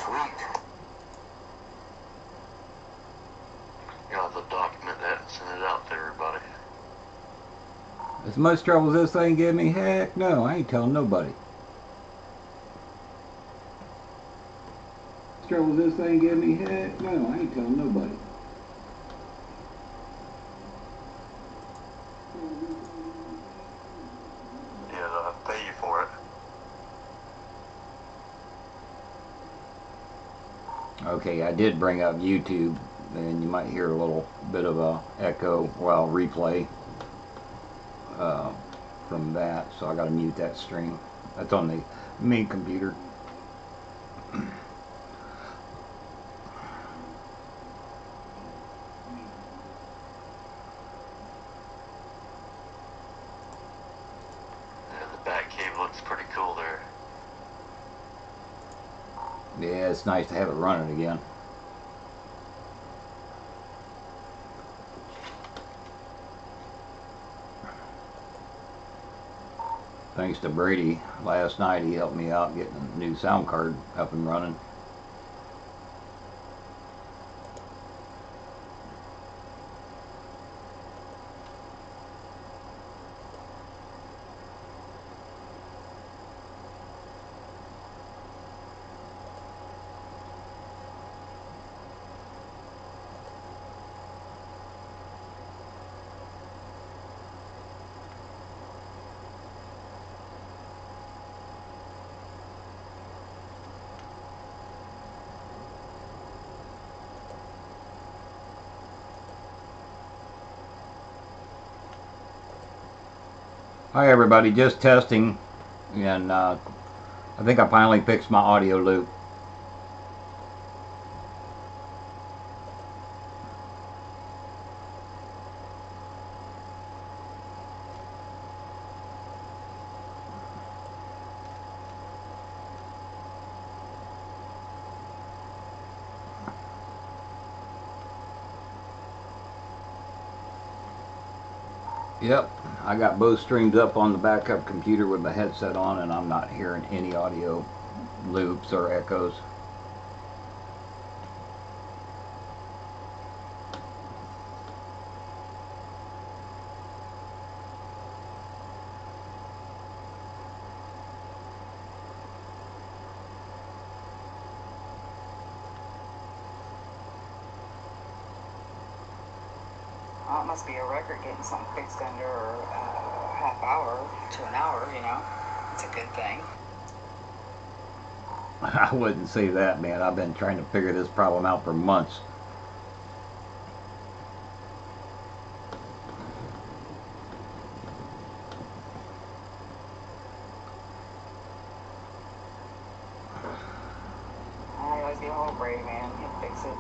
Sweet. You'll have to document that and send it out to everybody. As much trouble as this thing give me, heck no, I ain't telling nobody. As trouble as this thing give me, heck no, I ain't telling nobody. Yeah, they'll have to pay you for it. Okay, I did bring up YouTube, and you might hear a little bit of a echo, well, replay from that, so I gotta mute that stream. That's on the main computer. Yeah, the back cave looks pretty cool there. Yeah, it's nice to have it running again. Thanks to Brady, last night he helped me out getting a new sound card up and running. Hi everybody, just testing, and I think I finally fixed my audio loop. Yep, I got both streams up on the backup computer with my headset on, and I'm not hearing any audio loops or echoes. Well, it must be a record getting something fixed under a half hour to an hour, you know. It's a good thing. I wouldn't say that, man. I've been trying to figure this problem out for months. I always get hold of Brady, man. He'll fix it.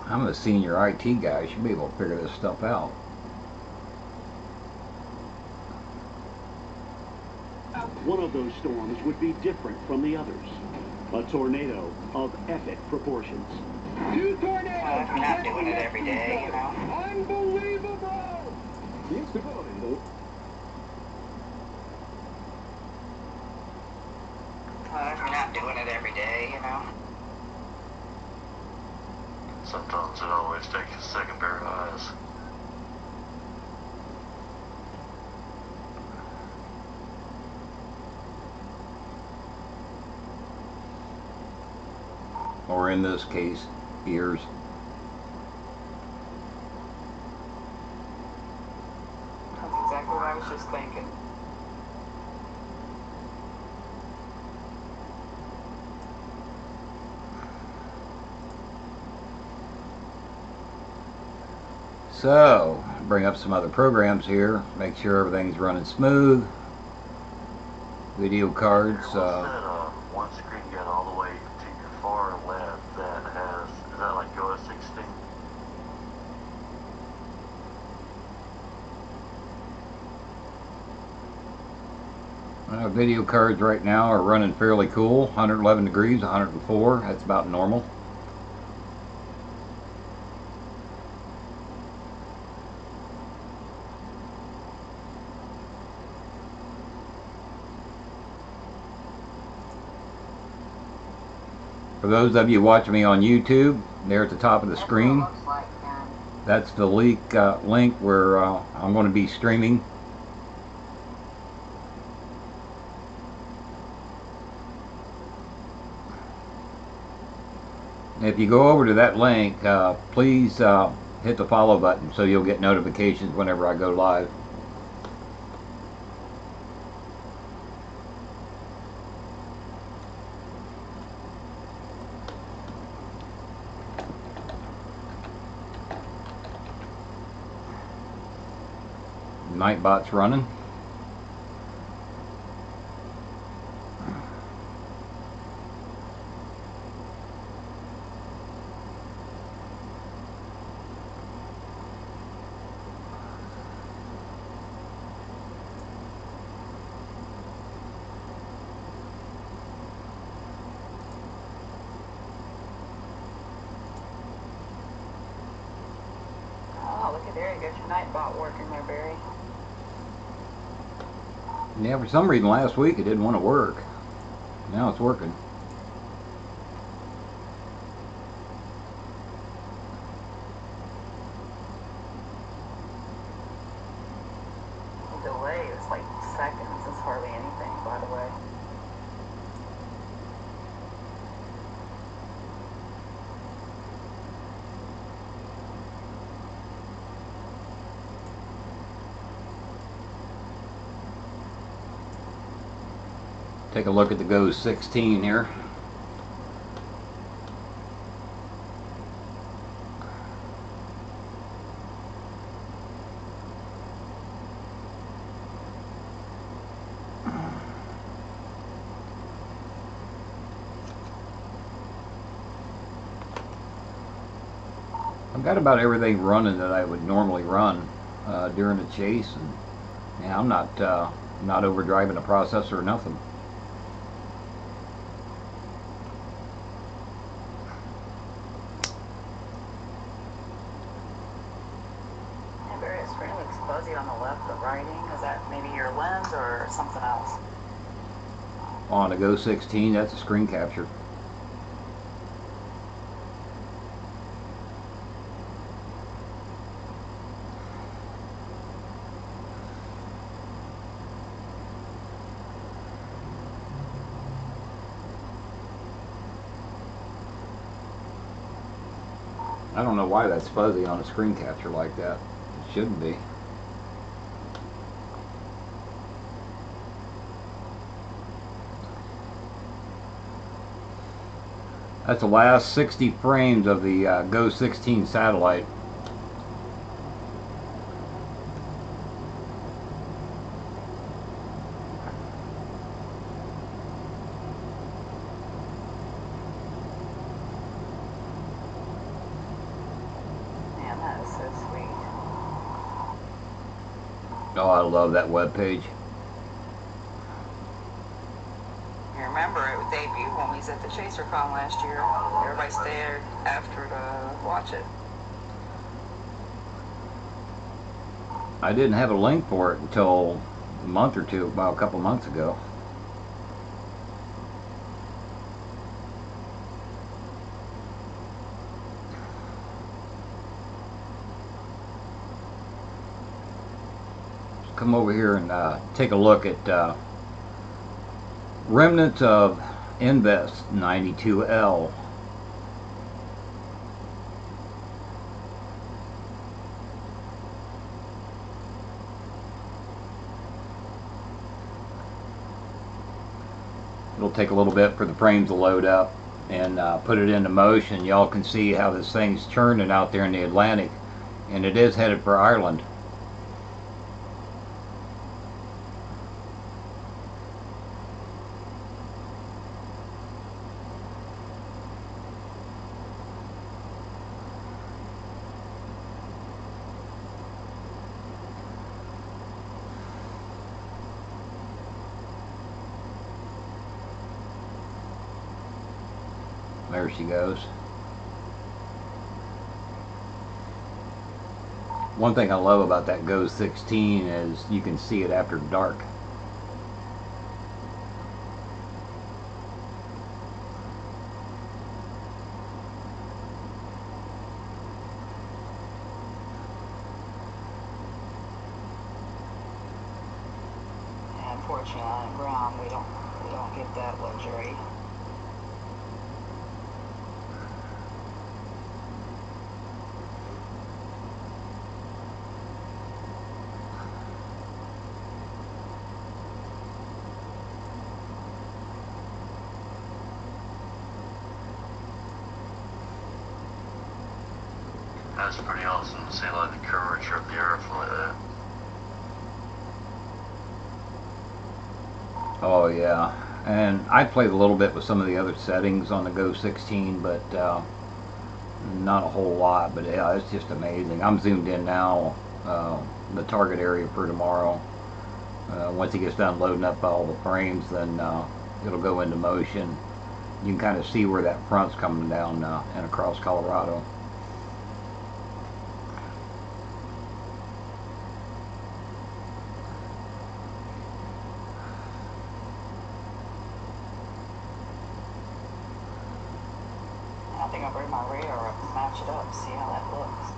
I'm a senior IT guy. I should be able to figure this stuff out. One of those storms would be different from the others. A tornado of epic proportions. Two tornadoes! Well, if you're not doing it every day, you know. Unbelievable! The instability, though. Well, if you're not doing it every day, you know. Sometimes it always takes a second pair of eyes. Or in this case, ears. That's exactly what I was just thinking. So, bring up some other programs here. Make sure everything's running smooth. Video cards. What's that one screen you got all the way to your far left that has, is that like OS 16? Video cards right now are running fairly cool. 111 degrees, 104. That's about normal. For those of you watching me on YouTube, there at the top of the screen, that's the link where I'm going to be streaming. If you go over to that link, please hit the follow button so you'll get notifications whenever I go live. Nightbot's running. Oh, look at there, you got your Nightbot working there, Barry. Yeah, for some reason last week it didn't want to work. Now it's working. The delay is like seconds. It's hardly anything, by the way. Take a look at the Go 16 here. I've got about everything running that I would normally run during a chase, and yeah, I'm not overdriving the processor or nothing. Hey, Barry, the screen looks fuzzy on the left of writing. Is that maybe your lens or something else? On the Go 16, that's a screen capture. I don't know why that's fuzzy on a screen capture like that. It shouldn't be. That's the last 60 frames of the Go 16 satellite. Man, that is so sweet. Oh, I love that web page. You remember it debuted when we was at the ChaserCon last year. Everybody stayed after to watch it. I didn't have a link for it until a month or two, about a couple months ago. Come over here and take a look at remnants of Invest 92L. It'll take a little bit for the frames to load up and put it into motion. Y'all can see how this thing's churning out there in the Atlantic, and it is headed for Ireland. There she goes. One thing I love about that Go 16 is you can see it after dark. unfortunate ground. We don't get that luxury. That's pretty awesome to see, like, the curvature of the earth like that. Oh yeah, and I played a little bit with some of the other settings on the Go 16, but not a whole lot. But yeah, it's just amazing. I'm zoomed in now, the target area for tomorrow. Once he gets done loading up all the frames, then it'll go into motion. You can kind of see where that front's coming down and across Colorado. I think I'll bring my radar up and match it up, see how that looks.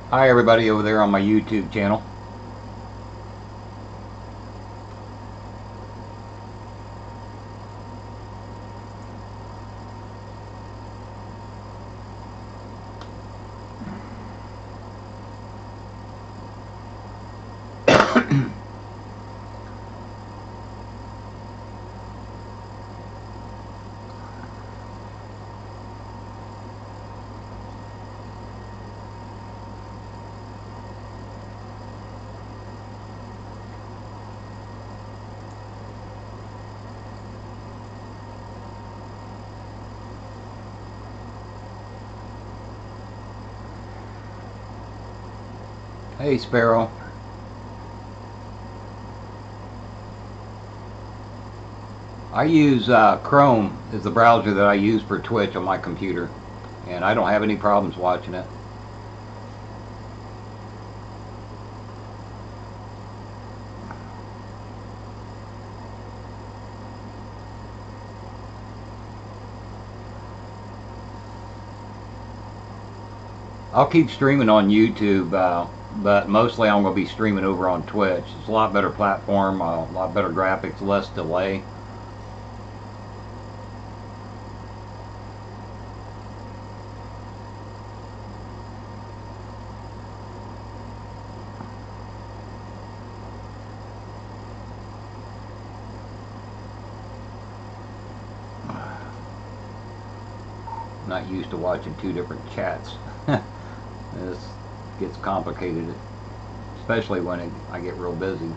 Hi everybody over there on my YouTube channel. Hey Sparrow. I use Chrome is the browser that I use for Twitch on my computer, and I don't have any problems watching it. I'll keep streaming on YouTube, but mostly I'm going to be streaming over on Twitch. It's a lot better platform, a lot better graphics, less delay. I'm not used to watching two different chats. This gets complicated, especially when I get real busy.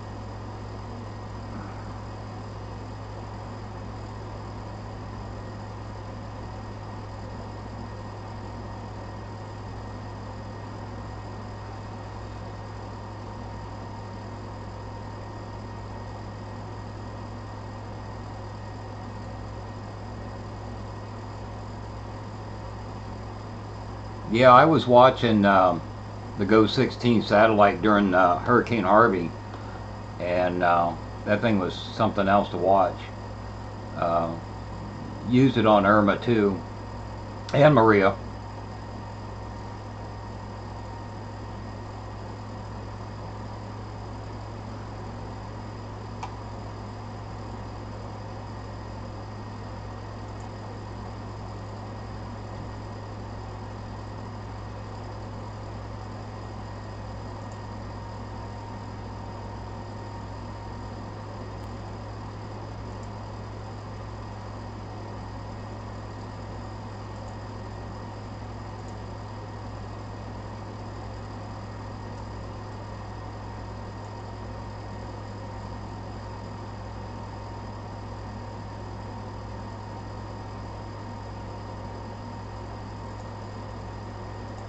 Yeah, I was watching the Go 16 satellite during Hurricane Harvey, and that thing was something else to watch. Used it on Irma too, and Maria.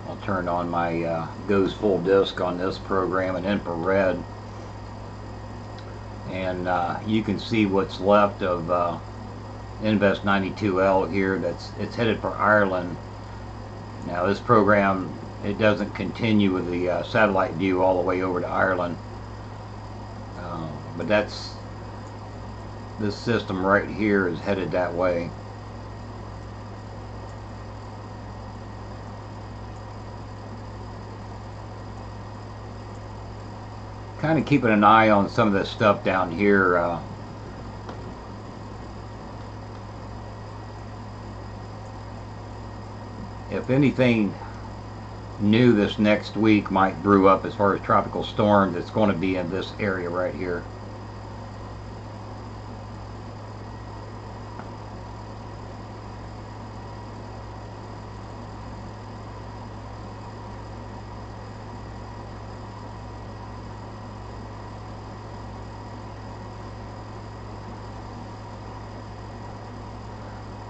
I'll turn on my goes full disc on this program in infrared, and you can see what's left of Invest 92L here. It's headed for Ireland. Now this program, it doesn't continue with the satellite view all the way over to Ireland, but this system right here is headed that way. kind of keeping an eye on some of this stuff down here. If anything new this next week might brew up as far as tropical storms, it's going to be in this area right here.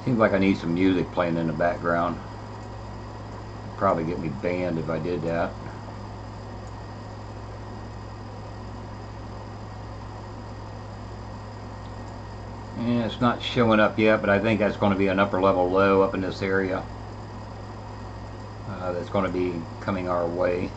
Seems like I need some music playing in the background. Probably get me banned if I did that. And it's not showing up yet, but I think that's going to be an upper level low up in this area. That's going to be coming our way.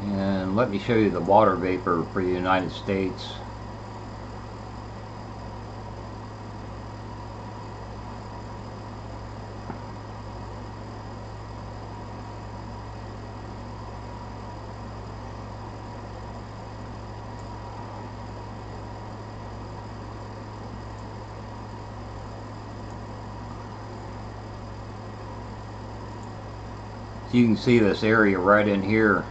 And let me show you the water vapor for the United States. So you can see this area right in here.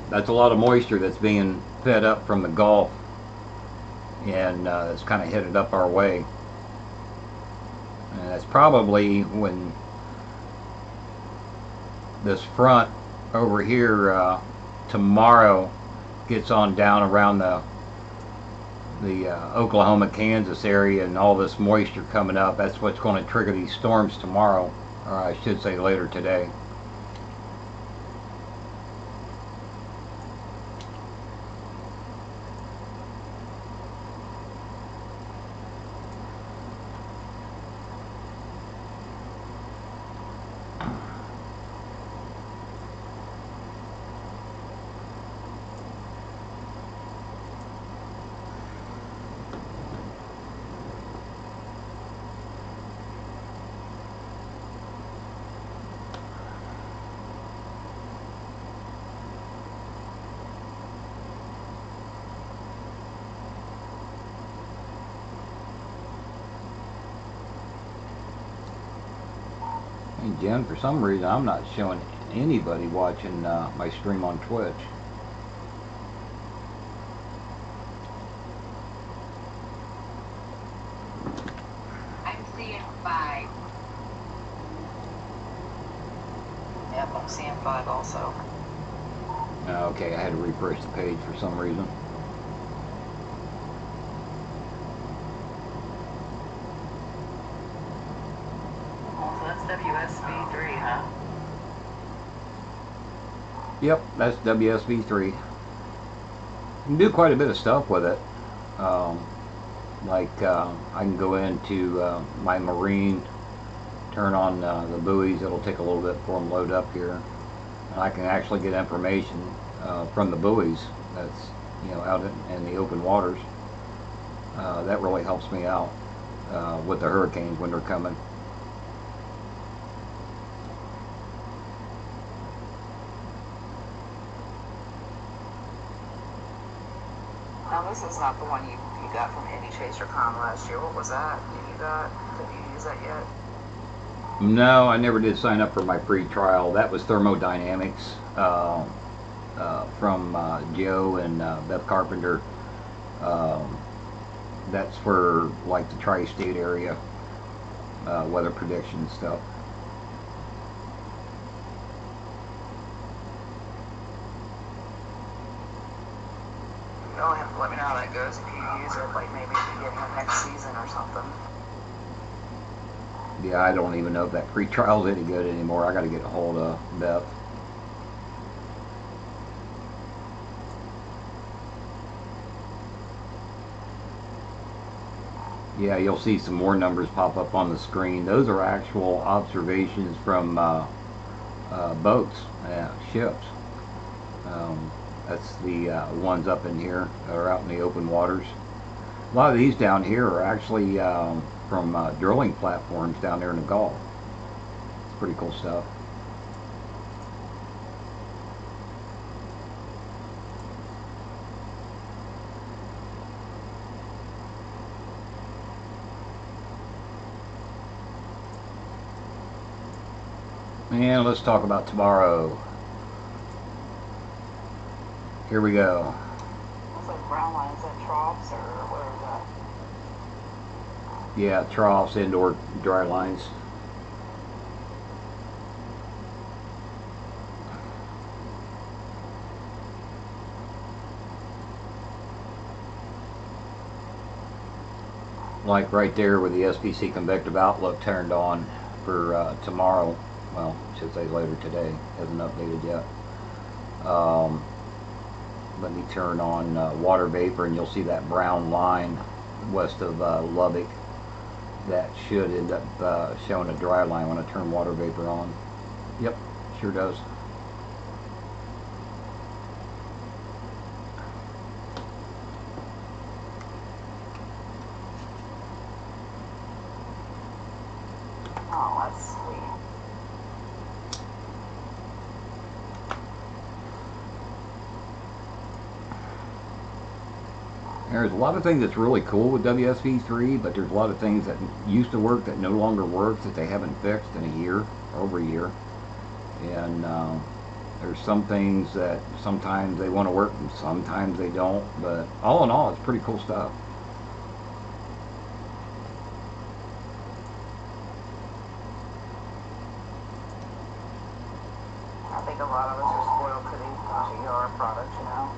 That's a lot of moisture that's being fed up from the Gulf, and it's kind of headed up our way. And that's probably when this front over here tomorrow gets on down around the Oklahoma, Kansas area, and all this moisture coming up. That's what's going to trigger these storms tomorrow, or I should say later today. Hey Jen, for some reason I'm not showing anybody watching my stream on Twitch. I'm seeing 5. Yep, I'm seeing 5 also. Okay, I had to refresh the page for some reason. So that's WSV3, huh? Yep, that's WSV3. You can do quite a bit of stuff with it. I can go into my marine, turn on the buoys. It'll take a little bit for them to load up here. And I can actually get information from the buoys that's out in the open waters. That really helps me out with the hurricanes when they're coming. Now this is not the one you got from Indie Chaser Con last year. What was that? Did you use that yet? No, I never did sign up for my free trial. That was thermodynamics from Joe and Beth Carpenter. That's for like the tri-state area weather prediction stuff. You'll have to let me know how that goes if you use it, like maybe at the beginning of next season or something. Yeah, I don't even know if that free trial's any good anymore. I got to get a hold of Beth. Yeah, you'll see some more numbers pop up on the screen. Those are actual observations from boats, ships. That's the ones up in here that are out in the open waters. A lot of these down here are actually from drilling platforms down there in the Gulf. It's pretty cool stuff. And let's talk about tomorrow. Here we go. Looks like brown lines at troughs, or what are Yeah, troughs, indoor dry lines. Like right there with the SPC convective outlook turned on for tomorrow. Well, I should say later today. Hasn't updated yet. Let me turn on water vapor, and you'll see that brown line west of Lubbock. That should end up showing a dry line when I turn water vapor on. Yep, sure does. Oh, that's sweet. There's a lot of things that's really cool with WSV3, but there's a lot of things that used to work that no longer works that they haven't fixed in a year, over a year. And there's some things that sometimes they want to work and sometimes they don't, but all in all, it's pretty cool stuff. I think a lot of us are spoiled for these GR products, you know.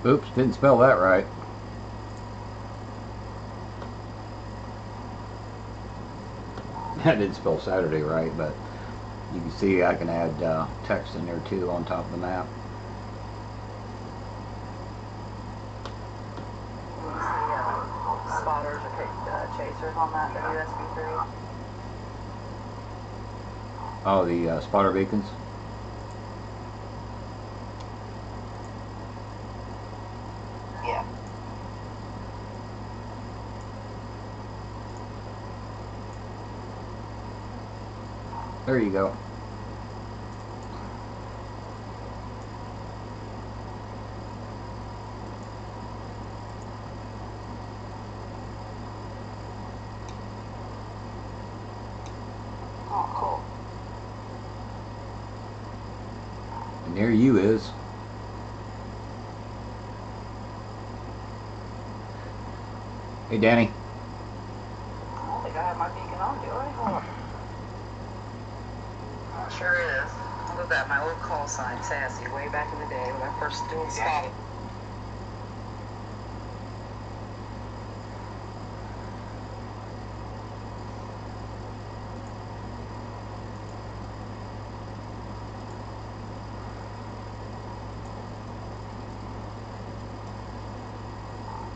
Oops, didn't spell that right. I did spell Saturday right, but you can see I can add text in there too on top of the map. You see spotters or chasers on that WSB3? Oh, the spotter beacons. Yeah. There you go. Oh, cool. And there you is. Hey, Danny. I don't think I have my beacon on, do I? Hold on. Oh, sure is. Look at that, my old call sign, Sassy, way back in the day when I first dual spotted.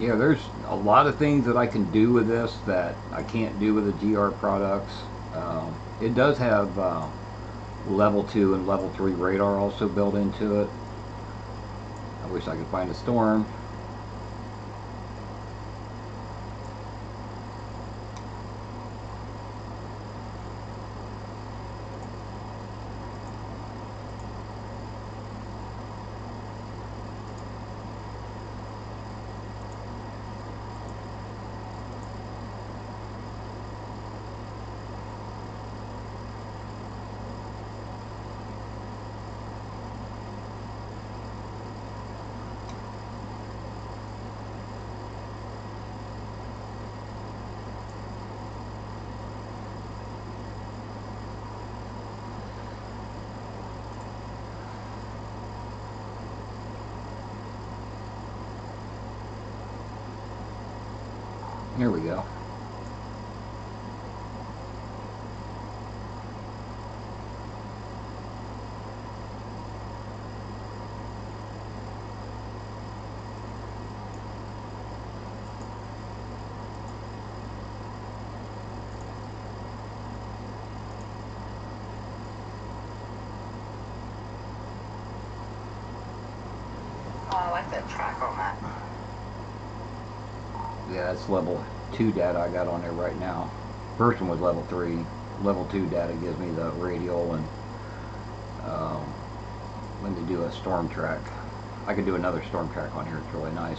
Yeah, there's a lot of things that I can do with this that I can't do with the GR products. It does have level 2 and level 3 radar also built into it. I wish I could find a storm. Here we go. like that track on that. Yeah, that's level 2 data I got on there right now. First one was level 3. Level 2 data gives me the radial and when to do a storm track. I could do another storm track on here. It's really nice.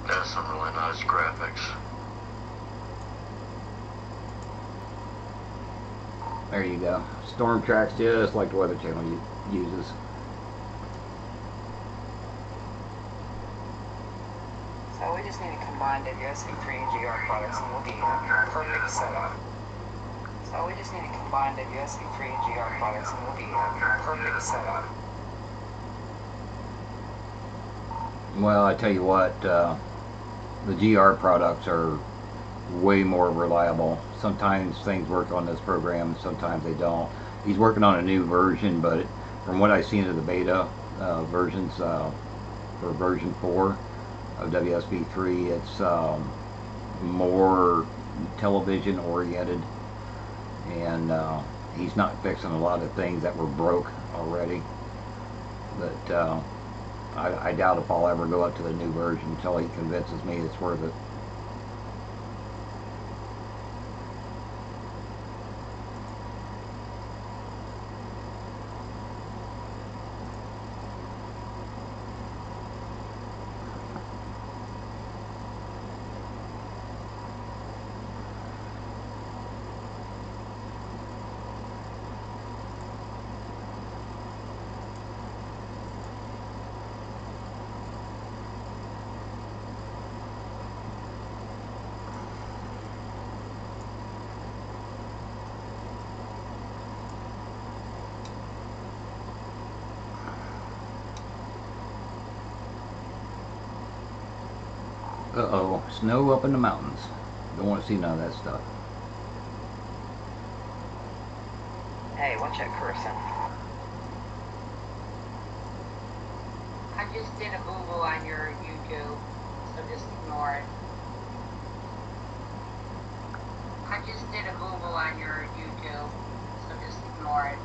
There's some really nice graphics. There you go. Storm tracks just like the Weather Channel uses. So we just need to combine WSV3 and GR products and we'll be a perfect setup. So we just need to combine WSV3 and GR products and we'll be a perfect setup. Well, I tell you what, the GR products are way more reliable. Sometimes things work on this program, sometimes they don't. He's working on a new version, but from what I've seen of the beta versions for version 4 of WSB3, it's more television oriented, and he's not fixing a lot of things that were broke already. But I doubt if I'll ever go up to the new version until he convinces me it's worth it. Uh-oh, snow up in the mountains. Don't want to see none of that stuff. Hey, watch that cursing. I just did a Google on your YouTube, so just ignore it. I just did a Google on your YouTube, so just ignore it.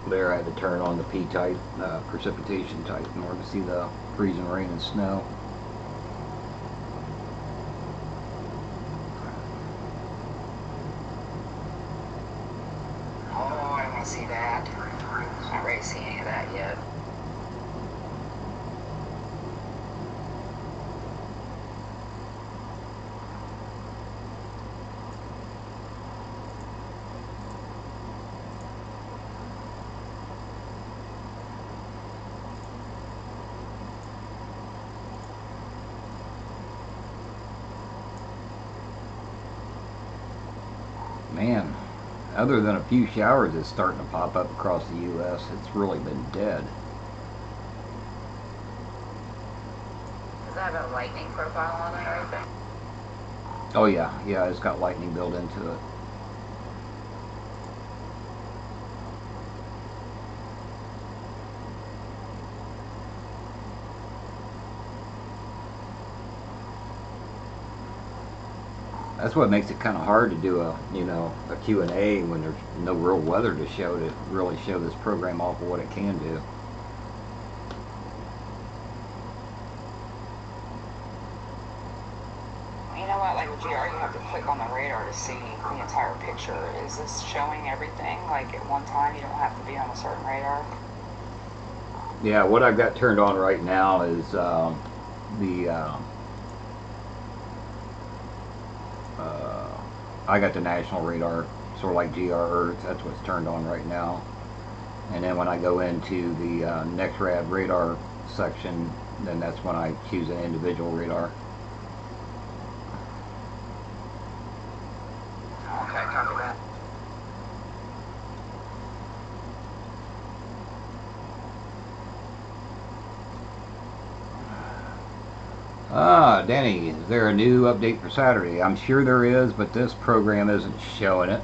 There I had to turn on the P-type, precipitation type, in order to see the freezing rain and snow. Oh, I want to see that. Not ready to see any of that yet. Man, other than a few showers that's starting to pop up across the U.S., it's really been dead. Does that have a lightning profile on it or anything? Oh yeah, it's got lightning built into it. That's what makes it kind of hard to do a Q&A when there's no real weather to really show this program off of what it can do. You know what, like with GR, you have to click on the radar to see the entire picture. Is this showing everything? Like at one time, you don't have to be on a certain radar? Yeah, what I've got turned on right now is I got the national radar, sort of like GR Earth. That's what's turned on right now. And then when I go into the NextRad radar section, then that's when I choose an individual radar. Danny, is there a new update for Saturday? I'm sure there is, but this program isn't showing it.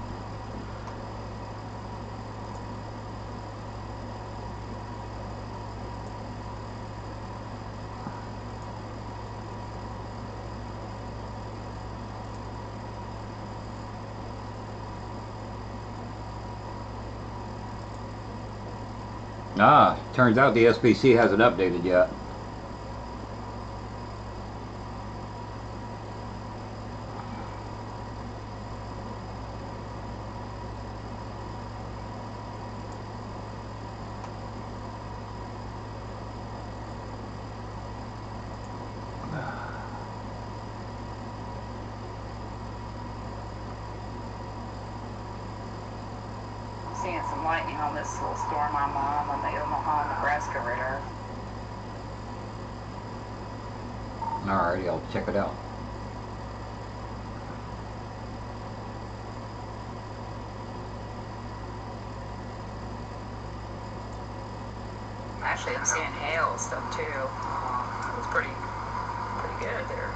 Turns out the SBC hasn't updated yet. Seeing some lightning on this little storm I'm on the Omaha, Nebraska radar. Alrighty, I'll check it out. Actually, I'm seeing hail stuff too. It was pretty good there.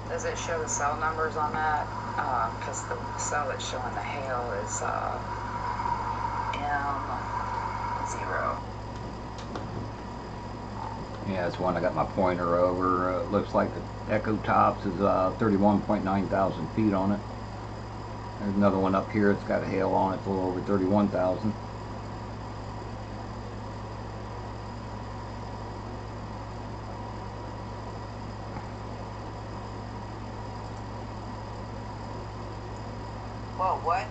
Does it show the cell numbers on that? Because the cell that's showing the hail is M0. Yeah, it's one I got my pointer over. Looks like the Echo Tops is 31.9 thousand feet on it. There's another one up here. It's got a hail on it. It's a little over 31,000. Whoa, what?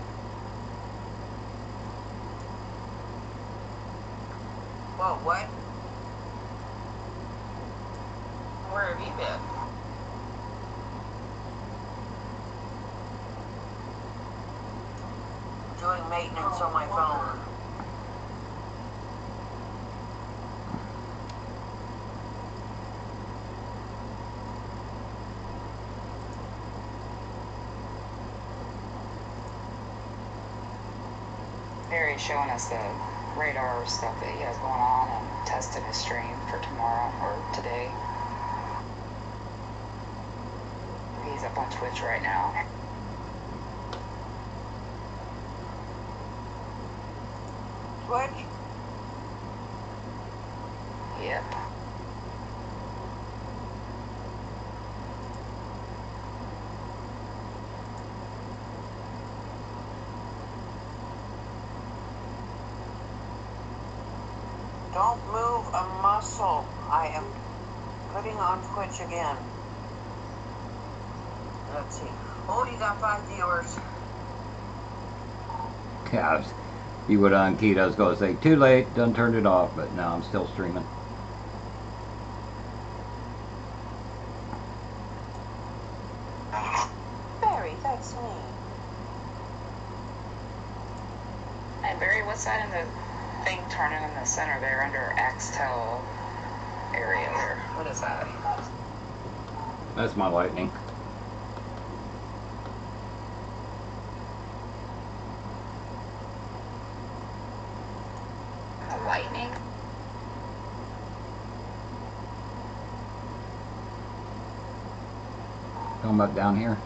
Whoa, what? Where have you been? Doing maintenance on my phone. Barry's showing us the radar stuff that he has going on and testing his stream for tomorrow or today. He's up on Twitch right now. Twitch? Yep. Don't move a muscle. I am putting on Twitch again. Let's see. Oh, you got 5 viewers. Yeah, you would on keyed. I was going to say too late, done turned it off, but now I'm still streaming. Barry, that's me. Hey Barry, what's that in the thing turning in the center there under Axtel area there. What is that? That's my lightning. A lightning? Talking about down here.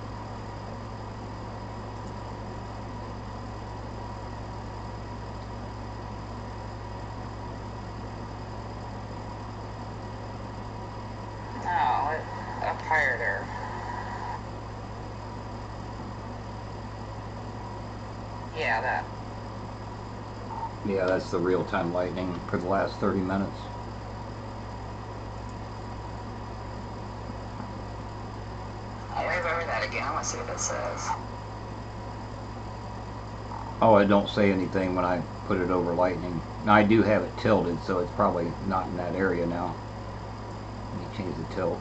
No, up higher there. Yeah, that. Yeah, that's the real-time lightning for the last 30 minutes. Wave over that again. I want to see what it says. Oh, it don't say anything when I put it over lightning. Now I do have it tilted, so it's probably not in that area now. Let me change the tilt.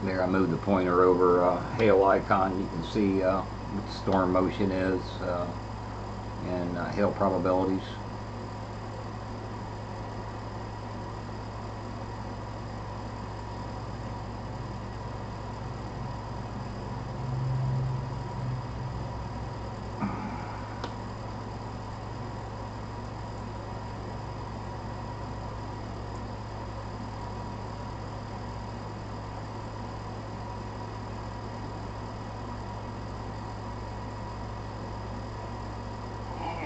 There, I moved the pointer over hail icon. You can see what the storm motion is and hail probabilities.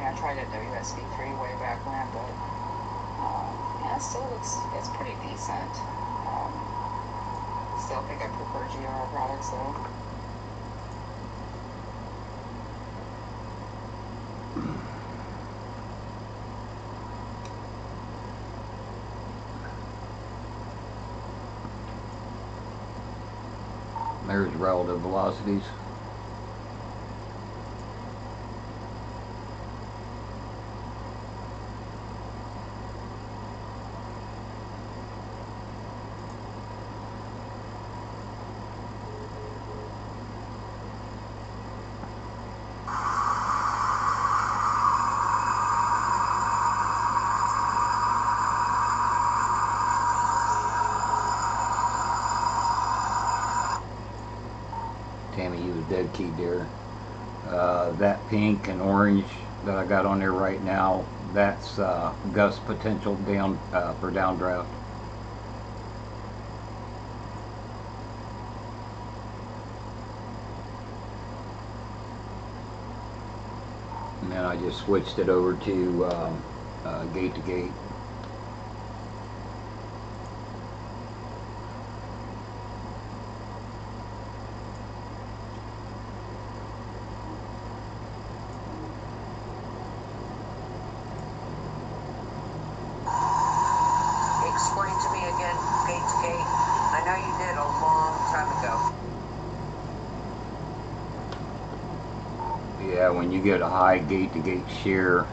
I tried a WSB3 way back when, but yeah, it still looks, it's pretty decent. Still think I prefer GR products though. There's relative velocities. Tammy, you was dead key, dear. That pink and orange that I got on there right now, that's gust potential down for downdraft. And then I just switched it over to gate to gate. Explain to me again, gate to gate. I know you did a long time ago. Yeah, when you get a high gate to gate shear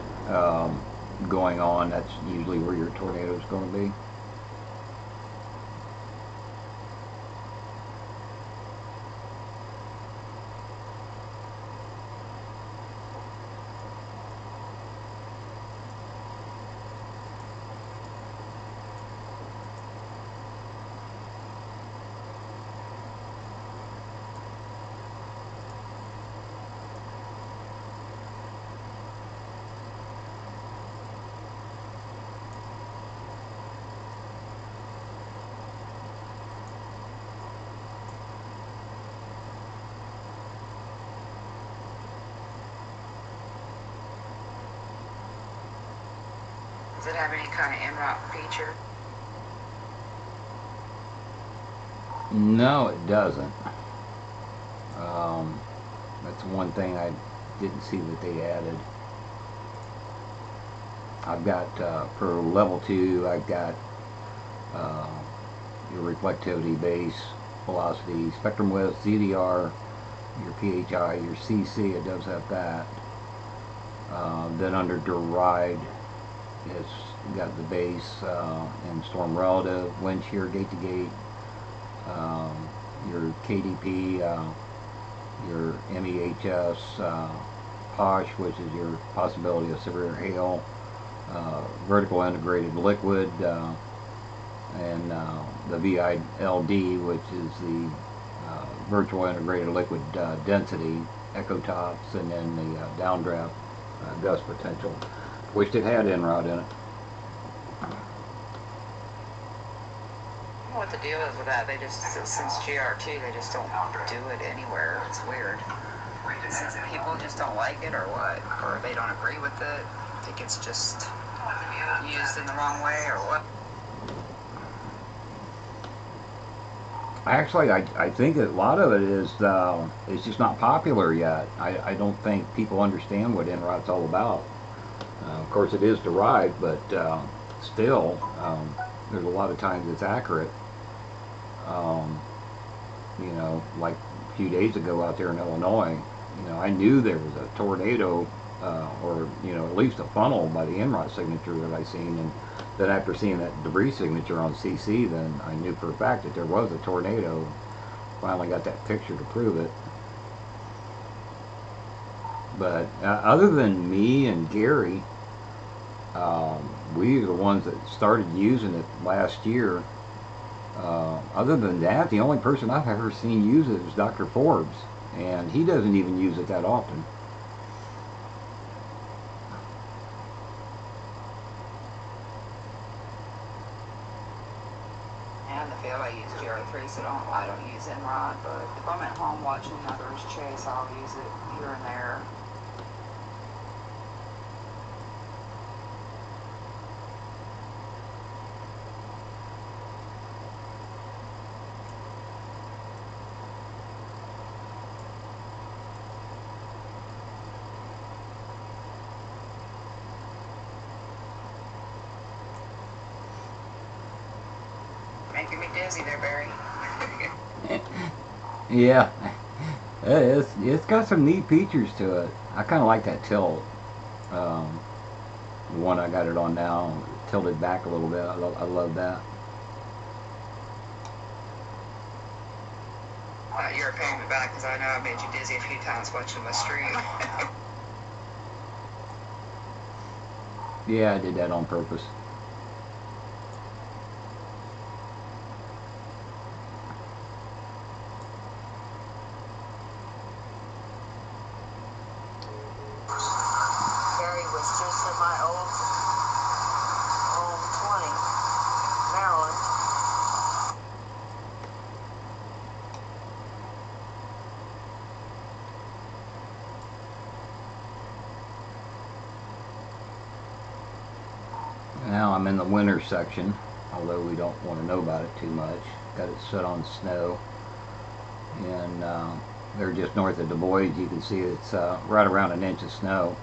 going on, that's usually where your tornado is going to be. Does it have any kind of en route feature? No, it doesn't. That's one thing I didn't see that they added. I've got, for level 2, I've got your reflectivity, base, velocity, spectrum width, ZDR, your PHI, your CC, it does have that. Then under derived, it's got the base and storm relative, wind shear, gate to gate, your KDP, your MEHS, POSH, which is your possibility of severe hail, vertical integrated liquid, and the VILD, which is the virtual integrated liquid density, echo tops, and then the downdraft gust potential. Wished it had NROD in it. I don't know what the deal is with that. They just, since GR2, they just don't do it anywhere. It's weird. Since people just don't like it or what? Or they don't agree with it? I think it's just used in the wrong way or what? Actually, I think a lot of it is it's just not popular yet. I don't think people understand what NROD's all about. Of course, it is derived, but still, there's a lot of times it's accurate. You know, like a few days ago out there in Illinois, you know, I knew there was a tornado or, you know, at least a funnel by the NROD signature that I seen, and then after seeing that debris signature on CC, then I knew for a fact that there was a tornado. Finally got that picture to prove it. But other than me and Gary, we are the ones that started using it last year. Other than that, the only person I've ever seen use it is Dr. Forbes, and he doesn't even use it that often. And the field I use GR3, so I don't use NROD, but if I'm at home watching others chase, I'll use it here and there. Making me dizzy there, Barry. Yeah, it's got some neat features to it. I kind of like that tilt. The one I got it on now, tilted back a little bit. I love that. You're paying me back because I know I made you dizzy a few times watching my stream. Yeah, I did that on purpose. Gary was just in my old 20, Maryland. Now I'm in the winter section, although we don't want to know about it too much. Got it set on snow, and they're just north of Du Bois. You can see it's right around an inch of snow.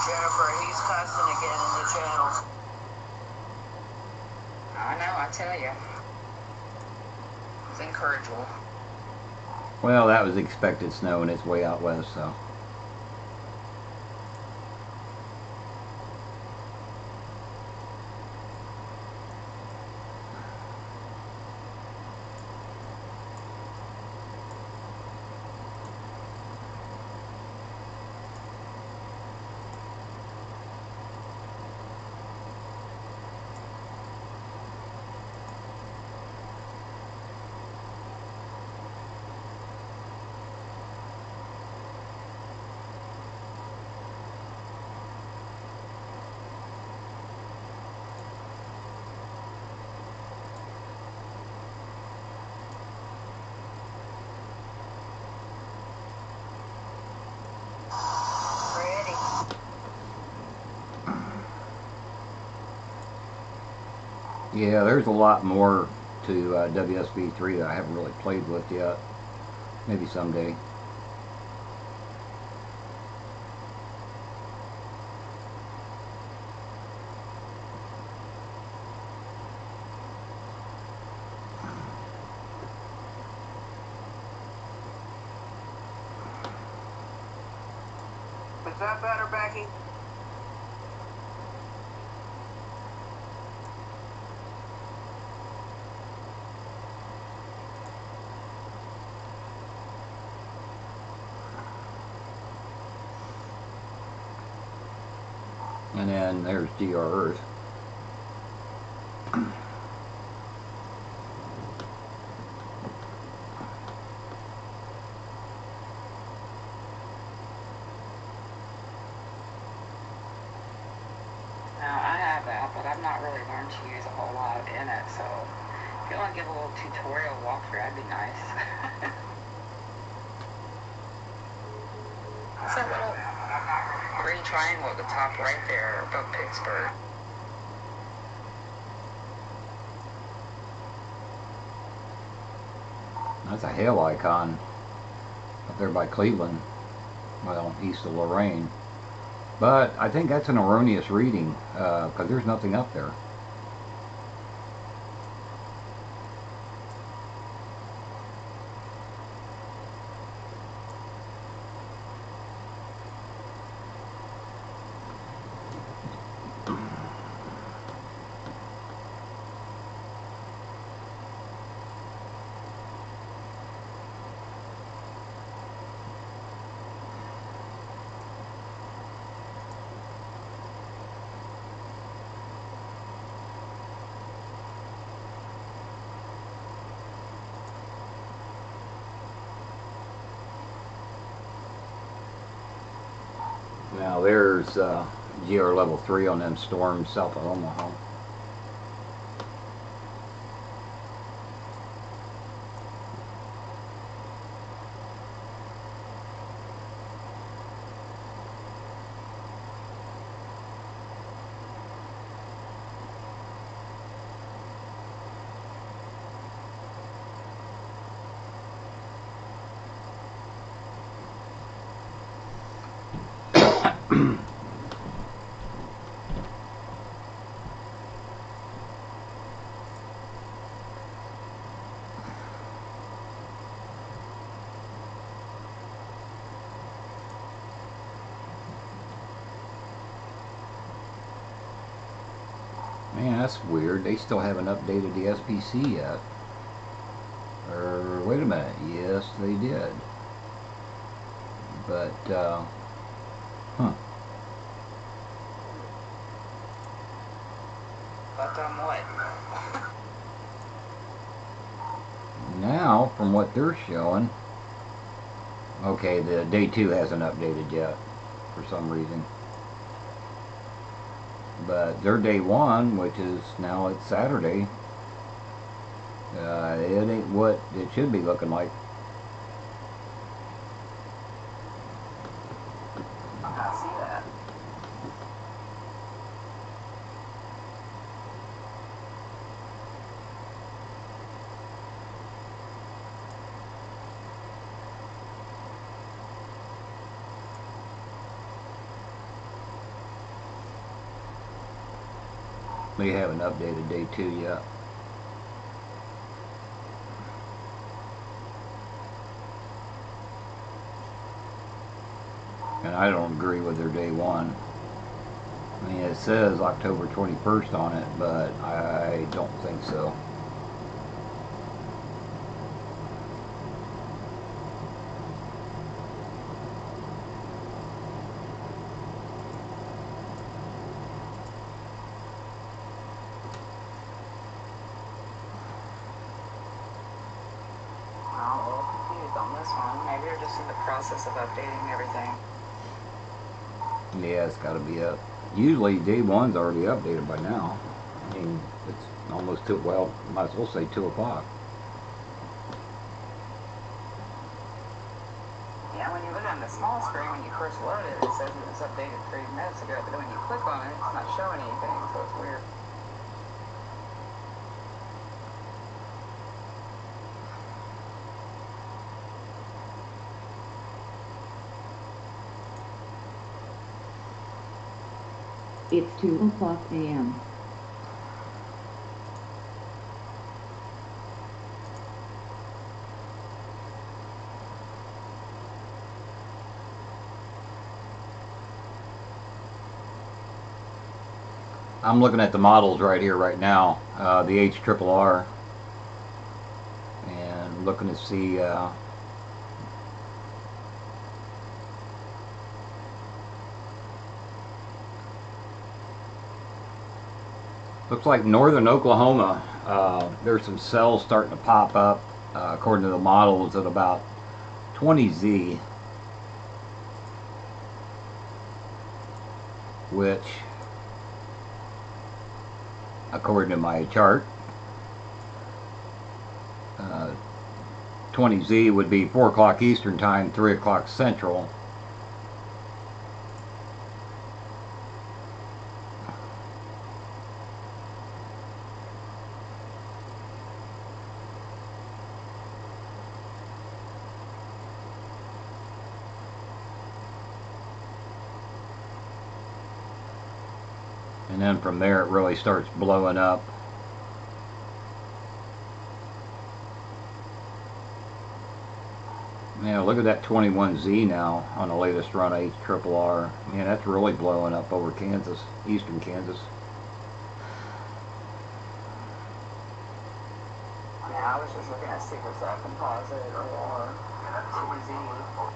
Jennifer, he's cussing again in the channels. I know, I tell you. It's incorrigible. Well, that was expected snow, and it's way out west, so. Ready. Yeah, there's a lot more to WSB3 that I haven't really played with yet. Maybe someday. Is that better, Becky? And then there's GR Earth. Now, I have that, but I've not really learned to use a whole lot in it, so if you want to give a little tutorial walkthrough, that'd be nice. Set it up. Green triangle at the top right there above Pittsburgh. That's a hail icon up there by Cleveland, well, east of Lorraine. But I think that's an erroneous reading, because there's nothing up there. Now there's GR level 3 on them storms south of Omaha. Man, that's weird. They still haven't updated the SPC yet. Or, wait a minute. Yes, they did. But, huh. But what? Now, from what they're showing, okay, the day 2 hasn't updated yet for some reason. But their day 1, which is now it's Saturday, it ain't what it should be looking like. I see that. They haven't updated day 2 yet. And I don't agree with their day 1. I mean, it says October 21st on it, but I don't think so. I'm a little confused on this one. Maybe they're just in the process of updating everything. Yeah, it's got to be up. Usually day 1's already updated by now. I mean, it's almost well, might as well say 2 o'clock. Yeah, when you look on the small screen, when you first load it, it says it was updated 3 minutes ago, but then when you click on it, it's not showing anything, so it's weird. It's 2 o'clock a.m. I'm looking at the models right here, right now, the HRRR, and looking to see Looks like northern Oklahoma, there's some cells starting to pop up, according to the models, at about 20Z, which, according to my chart, 20Z would be 4 o'clock Eastern Time, 3 o'clock Central. And then from there it really starts blowing up. Yeah, look at that 21Z now on the latest run of HRRR. Man, that's really blowing up over Kansas, eastern Kansas. Yeah, I was just looking at supercell composite or 2Z.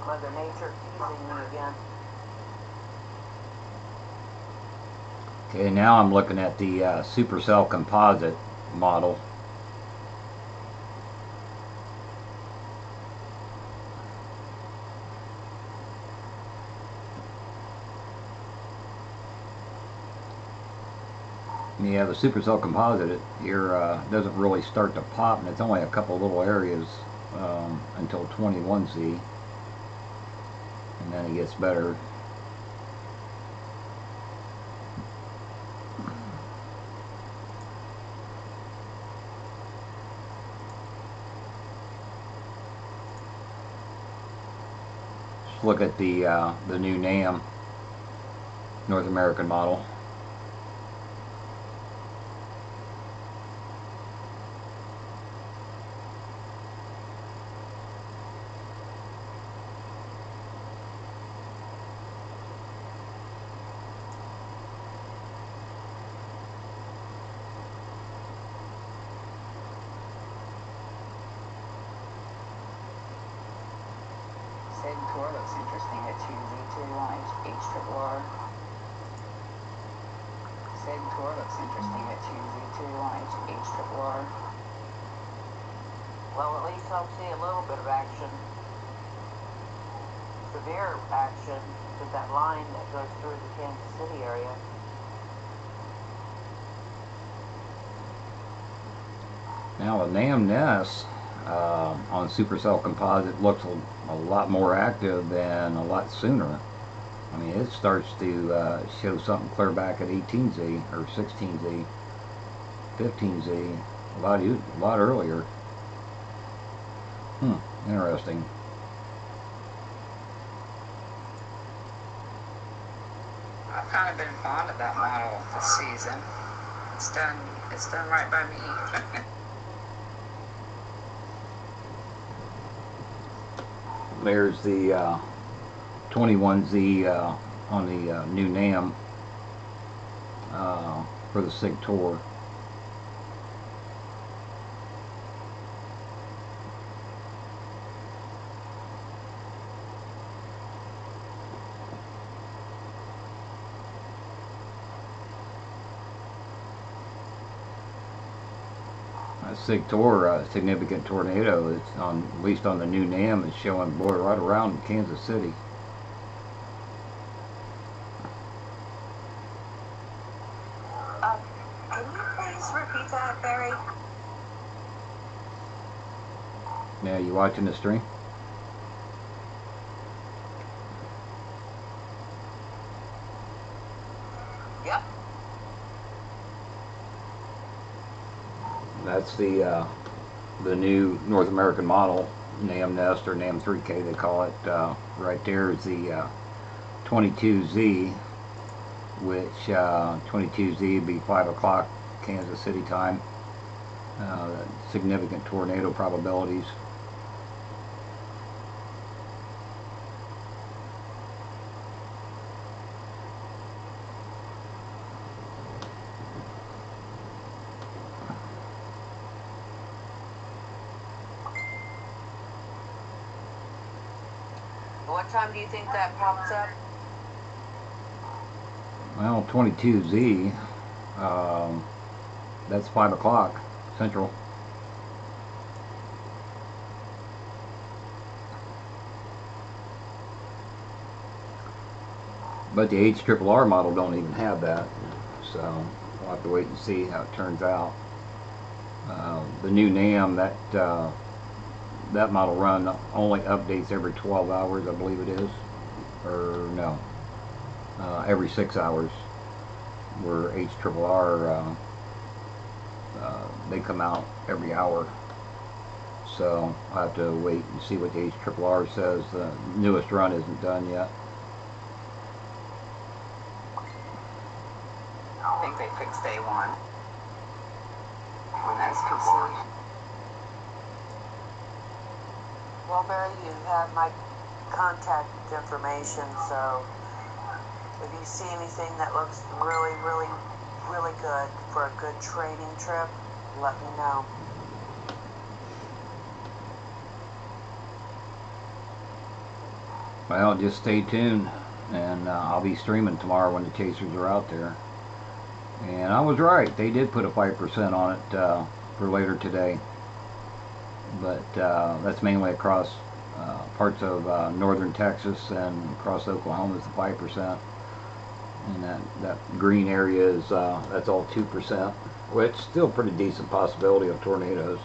Mother Nature teasing me again. Okay, now I'm looking at the supercell composite model. Yeah, the supercell composite, it here doesn't really start to pop, and it's only a couple little areas until 21Z, and then it gets better. Just look at the new NAM, North American model. Tour looks interesting at 2Z2 on HRRR. Tour looks interesting at 2Z2 on HRRR. Well, at least I'll see a little bit of action. Severe action with that line that goes through the Kansas City area. Now the NAM nest on supercell composite looks a lot more active and a lot sooner. I mean, it starts to show something clear back at 18Z or 16Z, 15Z, a lot earlier. Interesting. I've kind of been fond of that model this season. It's done right by me. There's the 21Z on the new NAM for the SIG Tour. SIG Tour, significant tornado. It's on, at least on the new NAM, is showing, boy, right around Kansas City. Can you please repeat that, Barry? Yeah, you watching the stream? Yep. That's the new North American model, NAM Nest or NAM 3K they call it. Right there is the 22Z, which 22Z would be 5 o'clock Kansas City time. Significant tornado probabilities. What time do you think that pops up? Well, 22Z. That's 5 o'clock Central. But the HRRR model don't even have that, so we'll have to wait and see how it turns out. The new NAM, that model run only updates every 12 hours, I believe it is, or no, every 6 hours. Where HRRR, they come out every hour. So I'll have to wait and see what the HRRR says. The newest run isn't done yet. I think they fixed day one on SPC. Well, Barry, you have my contact information, so if you see anything that looks really, really, really good for a good training trip, let me know. Well, just stay tuned, and I'll be streaming tomorrow when the chasers are out there. And I was right, they did put a 5% on it for later today. But that's mainly across parts of northern Texas and across Oklahoma is the 5%. And that green area is, that's all 2%, which is still pretty decent possibility of tornadoes.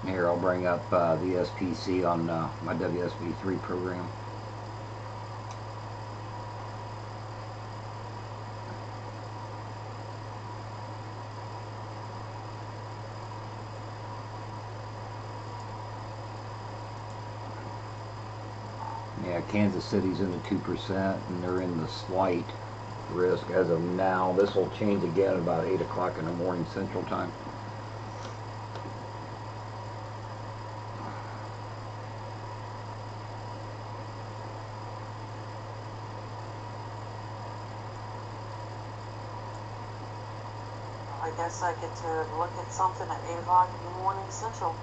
Here, I'll bring up the SPC on my WSB3 program. Yeah, Kansas City's in the 2%, and they're in the slight risk as of now. This will change again at about 8 o'clock in the morning Central Time. I guess I get to look at something at 8 o'clock in the morning Central.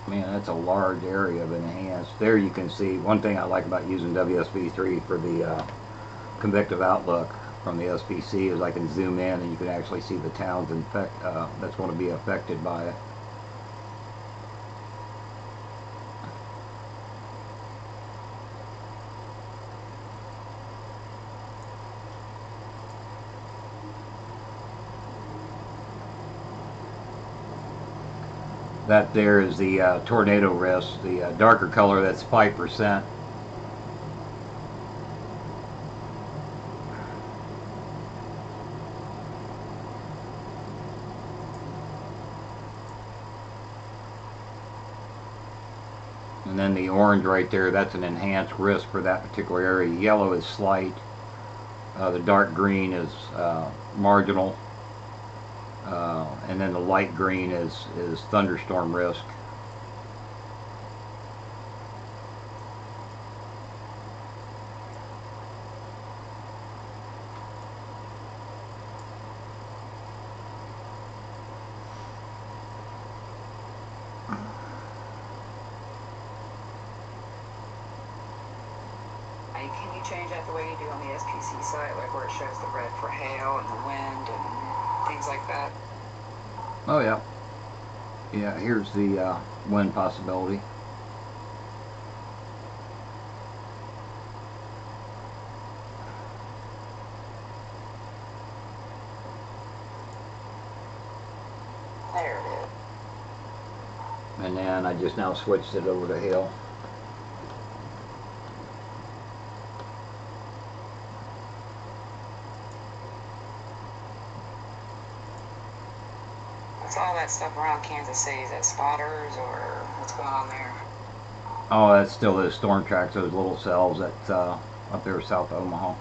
Man, that's a large area of enhanced. There you can see, one thing I like about using WSB3 for the convective outlook from the SPC is I can zoom in and you can actually see the towns that's going to be affected by it. That there is the tornado risk, the darker color, that's 5%. And then the orange right there, that's an enhanced risk for that particular area. Yellow is slight. The dark green is marginal. And then the light green is thunderstorm risk. Can you change that the way you do on the SPC site, like where it shows the red for hail and the wind and things like that? Oh yeah. Yeah, here's the wind possibility. There it is. And then I just now switched it over to Hill. What's all that stuff around Kansas City? Is that spotters or what's going on there? Oh, that's still those storm tracks, those little cells that's up there south of Omaha.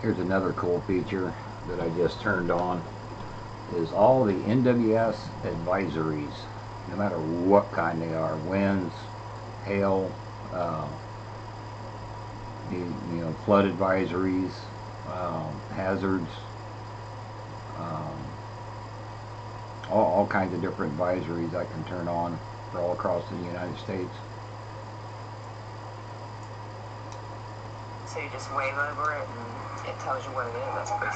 Here's another cool feature that I just turned on, is all the NWS advisories, no matter what kind they are, winds, hail, flood advisories, hazards, all kinds of different advisories I can turn on for all across the United States. So you just wave over it and it tells you what it is. That's pretty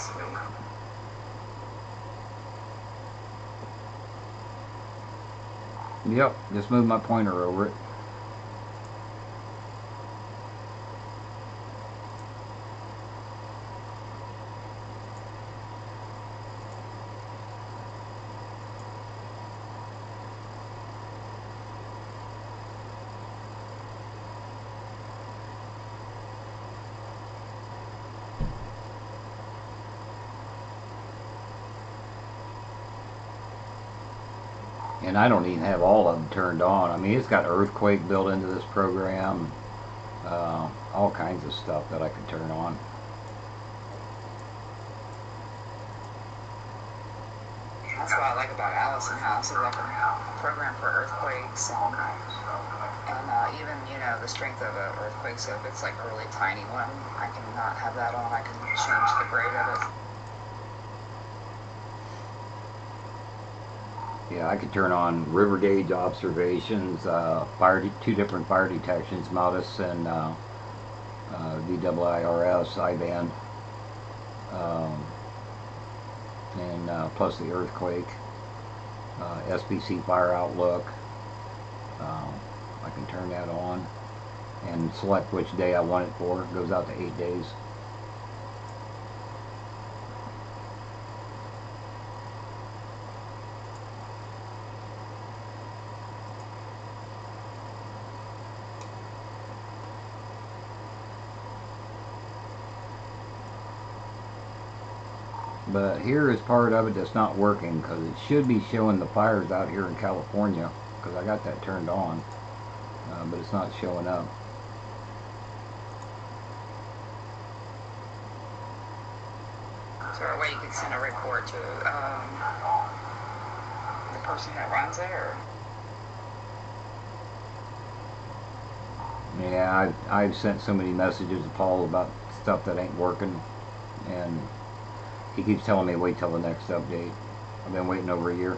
sweet. Yep, just move my pointer over it. And I don't even have all of them turned on. I mean, it's got earthquake built into this program, all kinds of stuff that I can turn on. That's what I like about Allison House. It's like a program for earthquakes and even, the strength of an earthquake. So if it's like a really tiny one, I can not have that on. I can change the grade of it. Yeah, I could turn on river gauge observations, two different fire detections, MODIS and VWIRS, I-band, and plus the earthquake, SBC fire outlook. I can turn that on and select which day I want it for. It goes out to 8 days. But here is part of it that's not working, because it should be showing the fires out here in California, because I got that turned on, but it's not showing up. Is there a way you could send a report to the person that runs it, or? Yeah, I've sent so many messages to Paul about stuff that ain't working, and he keeps telling me wait till the next update. I've been waiting over a year.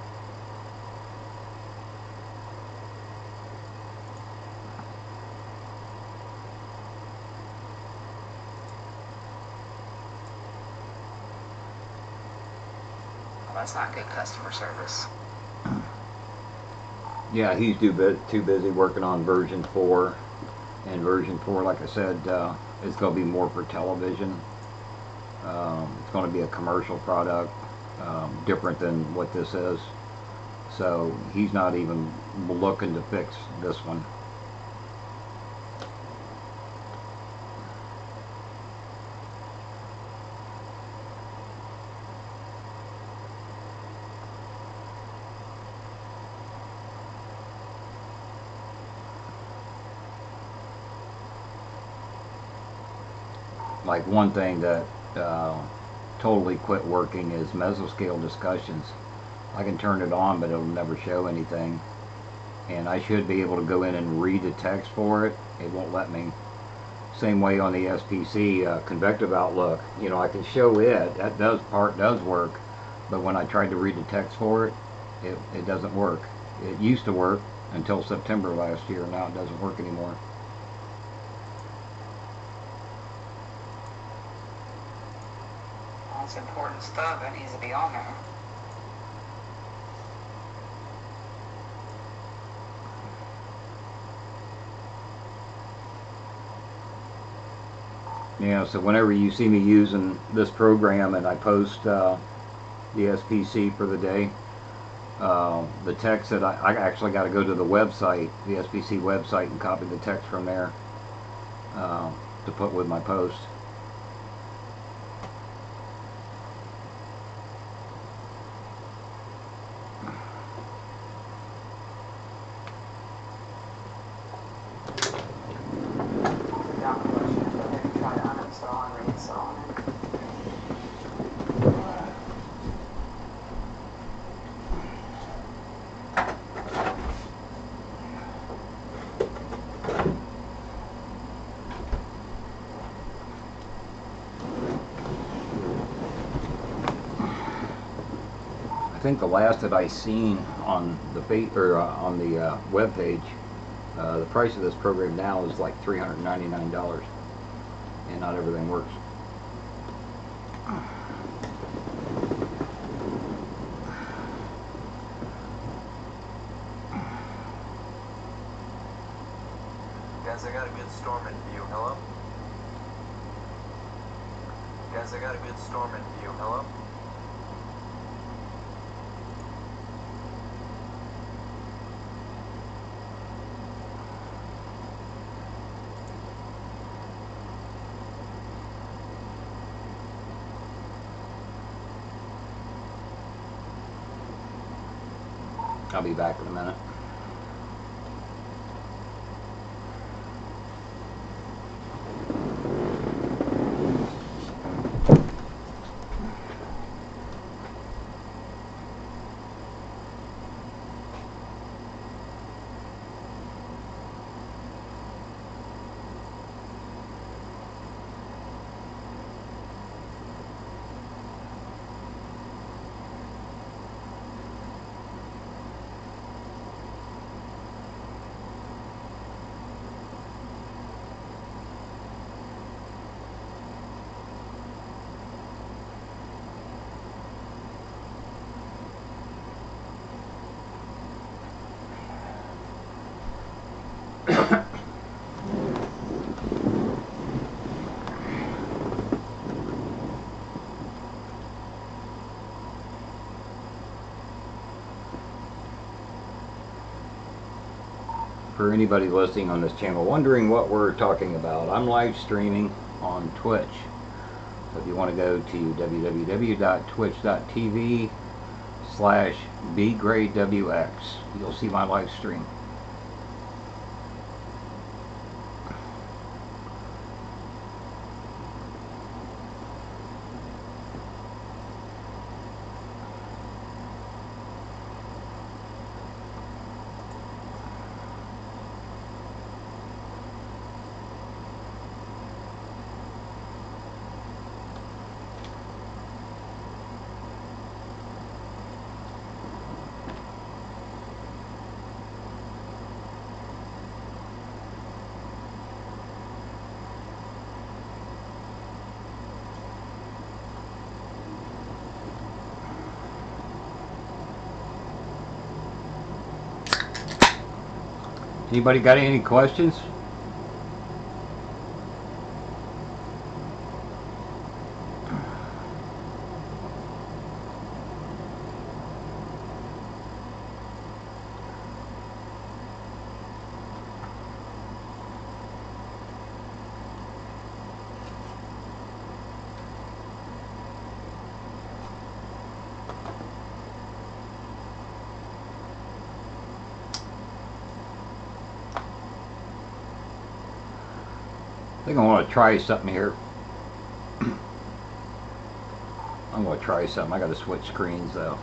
Well, that's not good customer service. Yeah, he's too busy working on version 4, and version 4, like I said, it's going to be more for television. It's going to be a commercial product, different than what this is. So he's not even looking to fix this one. Like one thing that totally quit working is mesoscale discussions. I can turn it on, but it'll never show anything. And I should be able to go in and read the text for it. It won't let me. Same way on the SPC convective outlook. You know, I can show it. That part does work, but when I tried to read the text for it, it doesn't work. It used to work until September last year. Now it doesn't work anymore. That's important stuff. That needs to be on there. Yeah, so whenever you see me using this program and I post the SPC for the day, the text that I actually got to go to the website, the SPC website, and copy the text from there to put with my post. I think the last that I seen on the web page, the price of this program now is like $399, and not everything works. Guys, I got a good storm in view. Hello? Guys, I got a good storm in view. Hello? I'll be back in a minute. For anybody listening on this channel wondering what we're talking about, I'm live streaming on Twitch. So if you want to go to www.twitch.tv/bgraydwx, you'll see my live stream. Anybody got any questions? I think I want to try something here. I'm going to try something. I got to switch screens though.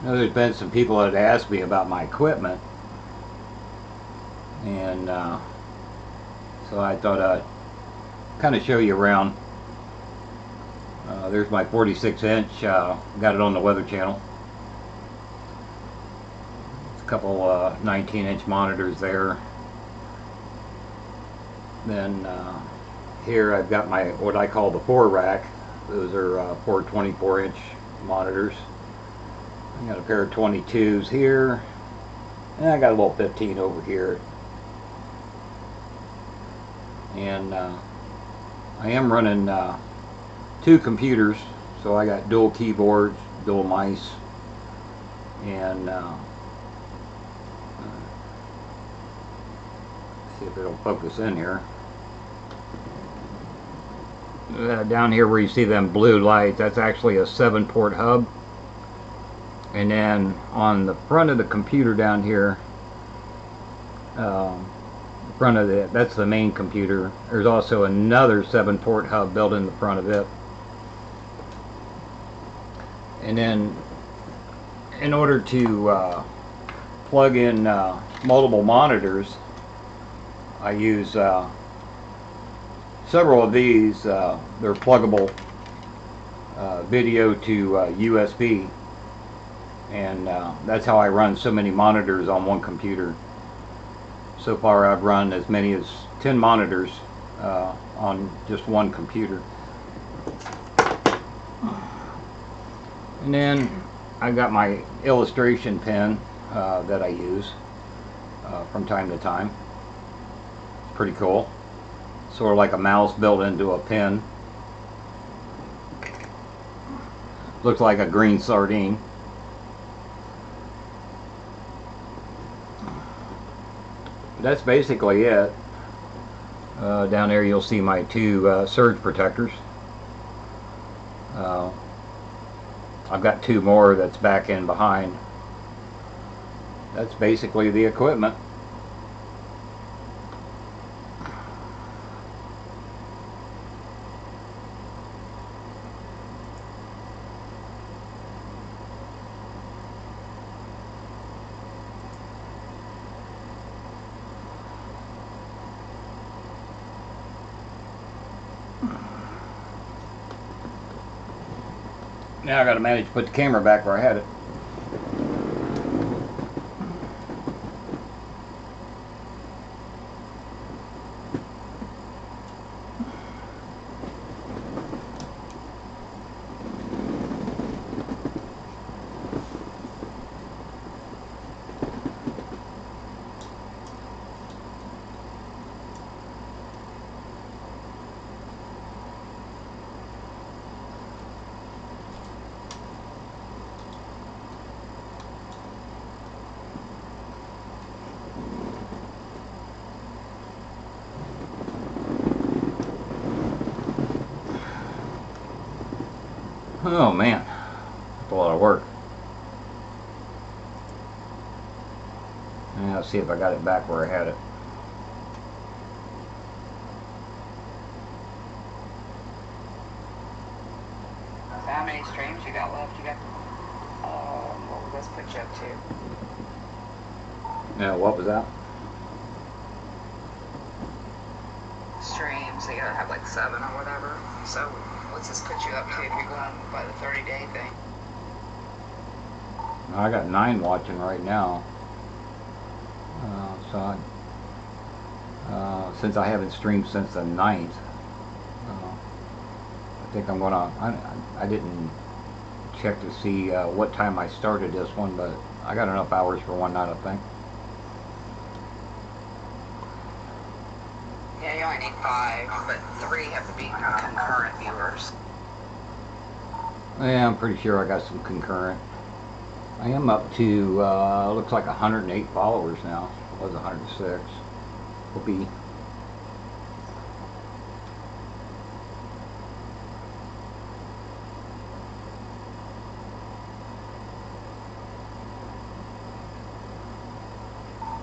know there's been some people that asked me about my equipment, and so I thought I'd kind of show you around. There's my 46-inch, got it on the Weather Channel. There's a couple 19-inch monitors there. Then here I've got my, what I call the 4 rack. Those are 4 24-inch monitors. I got a pair of 22s here, and I got a little 15 over here. And I am running 2 computers, so I got dual keyboards, dual mice, and see if it'll focus in here. Down here where you see them blue lights, that's actually a 7-port hub. And then on the front of the computer down here, front of it, that's the main computer. There's also another 7-port hub built in the front of it. And then in order to plug in multiple monitors, I use several of these. They're pluggable video to USB, and that's how I run so many monitors on one computer. So far I've run as many as 10 monitors on just one computer. And then I got my illustration pen that I use from time to time. It's pretty cool. Sort of like a mouse built into a pen. Looks like a green sardine. That's basically it. Down there you'll see my 2 surge protectors. I've got 2 more that's back in behind. That's basically the equipment. Now I got to manage to put the camera back where I had it. Oh man, that's a lot of work. Now let's see if I got it back where I had it. So how many streams you got left? You got, what would this put you up to? Yeah, what was that? Streams, so you gotta have like 7 or whatever. So what's this put you up to if you're going by the 30-day thing? I got 9 watching right now. Since I haven't streamed since the 9th, I think I'm gonna. I didn't check to see what time I started this one, but I got enough hours for one night, I think. Yeah, you only need 5, but 3 have to be concurrent viewers. Yeah, I'm pretty sure I got some concurrent. I am up to looks like 108 followers now. It was 106. Will be.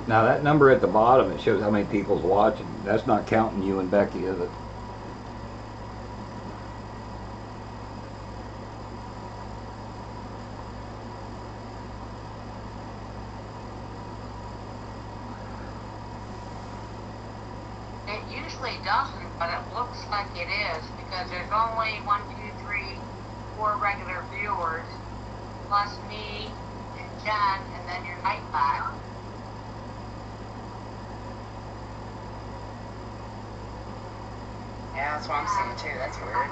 Now that number at the bottom, it shows how many people's watching. That's not counting you and Becky, is it? usually doesn't, but it looks like it is because there's only 1, 2, 3, 4 regular viewers, plus me and Jen, and then your Nightbot. Yeah, that's what I'm seeing too. That's weird.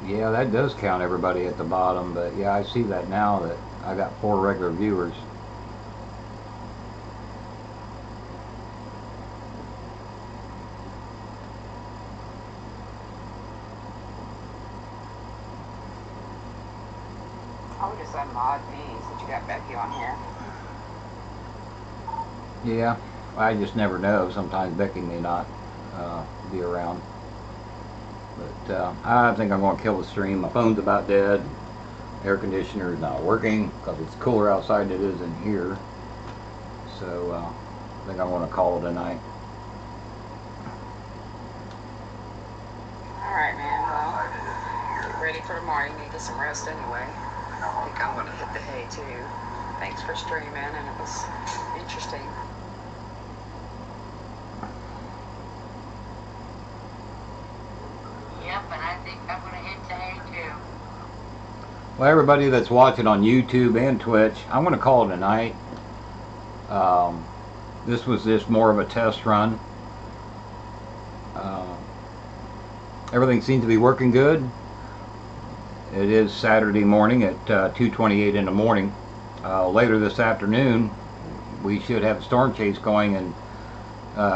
Yeah, that does count everybody at the bottom, but yeah, I see that now that I got 4 regular viewers. I would just unmod me since you got Becky on here. Yeah, I just never know. Sometimes Becky may not be around. But I think I'm going to kill the stream. My phone's about dead. Air conditioner is not working because it's cooler outside than it is in here. So I think I'm going to call it a night. Alright, man. Well, get ready for tomorrow. You need to get some rest anyway. I think I'm going to hit the hay too. Thanks for streaming, and it was interesting. Yep, and I think I'm going to hit the hay too. Well, everybody that's watching on YouTube and Twitch, I'm going to call it a night. This was just more of a test run. Everything seems to be working good. It is Saturday morning at 2:28 in the morning. Later this afternoon, we should have a storm chase going in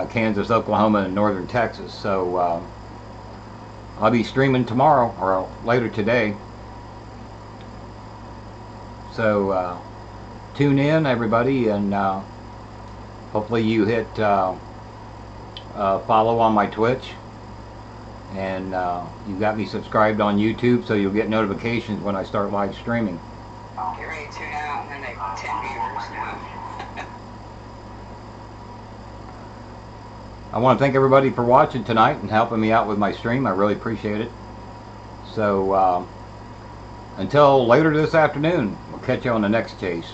Kansas, Oklahoma, and northern Texas. So I'll be streaming tomorrow or later today. So tune in, everybody, and hopefully you hit follow on my Twitch, and you got me subscribed on YouTube, so you'll get notifications when I start live streaming. Get ready to tune out, and then they 10 viewers now. I want to thank everybody for watching tonight and helping me out with my stream. I really appreciate it. So until later this afternoon, we'll catch you on the next chase.